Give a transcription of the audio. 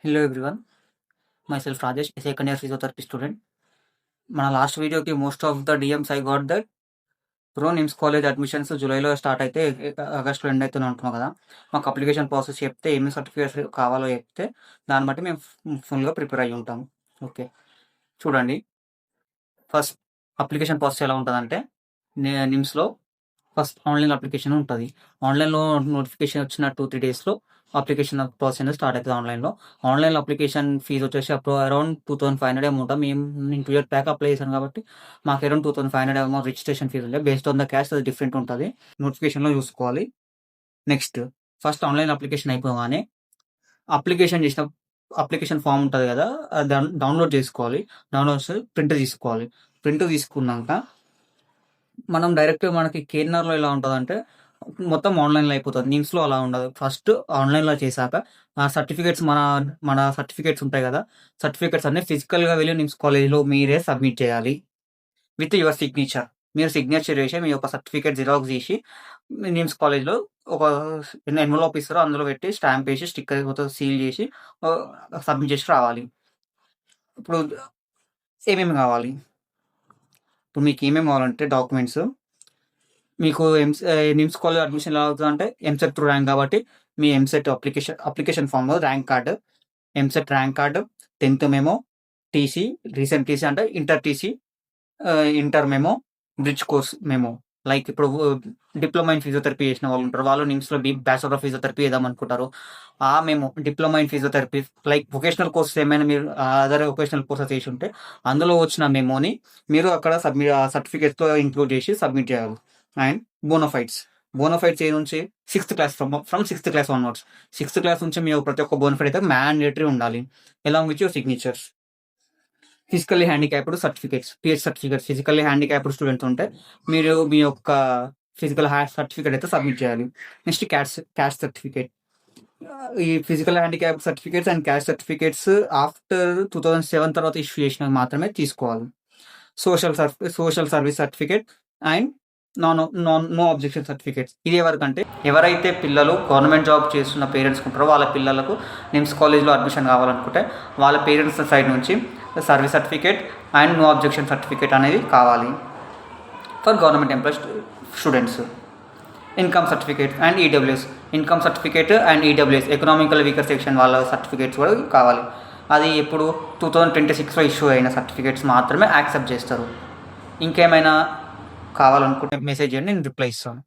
Hello everyone, myself Rajesh, a second year physiotherapy student. మన last వీడియోకి most of the DMs I got that pro NIMS college admissions జూలైలో start అయితే ఆగస్ట్లో end అవుతూనే ఉంటున్నాం కదా. మాకు అప్లికేషన్ ప్రాసెస్ చెప్తే ఏమేమి సర్టిఫికేట్స్ కావాలో చెప్తే దాన్ని బట్టి మేము ఫుల్గా ప్రిపేర్ అయ్యి ఉంటాము. ఓకే, చూడండి. ఫస్ట్ అప్లికేషన్ ప్రాసెస్ ఎలా ఉంటుందంటే నిమ్స్లో ఫస్ట్ ఆన్లైన్ అప్లికేషన్ ఉంటుంది. ఆన్లైన్లో నోటిఫికేషన్ వచ్చిన 2-3 డేస్లో అప్లికేషన్ ప్రాసెస్ అనేది స్టార్ట్ అవుతుంది. ఆన్లైన్లో అప్లికేషన్ ఫీజు వచ్చేసి అప్పుడు అరౌండ్ 2500 అమౌంట్. నేను 2 ఇయర్ బ్యాక్ అప్లై చేశాను కాబట్టి మాకు అరౌండ్ 2500 అమౌంట్ రిజిస్ట్రేషన్ ఫీజు ఉండే. బేస్డ్ ఆన్ ద క్యాష్ అది డిఫరెంట్ ఉంటుంది, నోటిఫికేషన్లో చూసుకోవాలి. నెక్స్ట్ ఫస్ట్ ఆన్లైన్ అప్లికేషన్ అయిపోగానే అప్లికేషన్ ఫామ్ ఉంటుంది కదా, డౌన్లోడ్ చేసుకోవాలి. ప్రింట్ తీసుకోవాలి. ప్రింట్ తీసుకున్నాక మనం డైరెక్ట్ మనకి కేఎన్ఆర్లో ఎలా ఉంటుందంటే మొత్తం ఆన్లైన్లో అయిపోతుంది. నిమ్స్లో అలా ఉండదు. ఫస్ట్ ఆన్లైన్లో చేశాక ఆ సర్టిఫికేట్స్ మన సర్టిఫికేట్స్ ఉంటాయి కదా, సర్టిఫికేట్స్ అన్నీ ఫిజికల్గా వెళ్ళి నిమ్స్ కాలేజ్లో మీరే సబ్మిట్ చేయాలి విత్ యువర్ సిగ్నేచర్. మీరు సిగ్నేచర్ చేసి మీ యొక్క సర్టిఫికేట్ జిరాక్స్ తీసి నిమ్స్ కాలేజ్లో ఒక ఎన్వలప్ ఇస్తారో అందులో పెట్టి స్టాంప్ వేసి స్టిక్కర్ సీల్ చేసి సబ్మిట్ చేసి రావాలి. ఇప్పుడు ఏమేమి కావాలి? ఇప్పుడు మీకు ఏమేమి కావాలంటే డాక్యుమెంట్స్, మీకు నిమ్స్ కాలేజ్ అడ్మిషన్ ఎలా అవుతుంది అంటే ఎంసెట్ త్రూ ర్యాంక్ కాబట్టి మీ ఎంసెట్ అప్లికేషన్ ఫామ్లో rank card, EAMCET rank card, 10th memo, TC, recent TC అంటే inter TC, inter memo, bridge course memo. Like ఇప్పుడు డిప్లొమా ఇన్ ఫిజియోథెరపీ చేసిన వాళ్ళు ఉంటారు, వాళ్ళు నిమ్స్లో బ్యాచిలర్ ఆఫ్ ఫిజియోథెరపీ వేద్దాం అనుకుంటారు. ఆ మేము diploma in physiotherapy like vocational courses ఏమైనా మీరు అదర్ వొకేషనల్ కోర్సెస్ చేసి ఉంటే అందులో వచ్చిన మెమోని మీరు అక్కడ సర్టిఫికేట్తో ఇంక్లూడ్ చేసి సబ్మిట్ చేయాలి. అండ్ బోనోఫైడ్స్ ఏ నుంచి 6th class from 6th class onwards. 6th class నుంచి మీ ప్రతి ఒక్క బోనోఫైడ్ అయితే మ్యాండేటరీ ఉండాలి, along with your signatures. Physically handicapped certificates, PH certificates. Physically handicapped students ఉంటే మీరు మీ యొక్క ఫిజికల్ సర్టిఫికేట్ అయితే సబ్మిట్ చేయాలి. Next caste certificate. ఈ physical handicap certificates and caste certificates after 2007 తర్వాత ఇష్యూ చేసినవి మాత్రమే తీసుకోవాలి. Social service certificate and no objection certificates. ఇది ఎవరికంటే ఎవరైతే పిల్లలు గవర్నమెంట్ జాబ్ చేస్తున్న పేరెంట్స్ ఉంటారో వాళ్ళ పిల్లలకు నిమ్స్ కాలేజ్లో అడ్మిషన్ కావాలనుకుంటే వాళ్ళ పేరెంట్స్ సైడ్ నుంచి service certificate and no objection certificate అనేది కావాలి for government employ students. Income certificate and EWS. Income certificate and EWS economical weaker section వాళ్ళ సర్టిఫికేట్స్ కూడా కావాలి. అది ఇప్పుడు 2026లో ఇష్యూ అయిన సర్టిఫికేట్స్ మాత్రమే యాక్సెప్ట్ చేస్తారు. ఇంకేమైనా కావాలనుకుంటే మెసేజ్ చేయండి, నేను రిప్లై ఇస్తాను.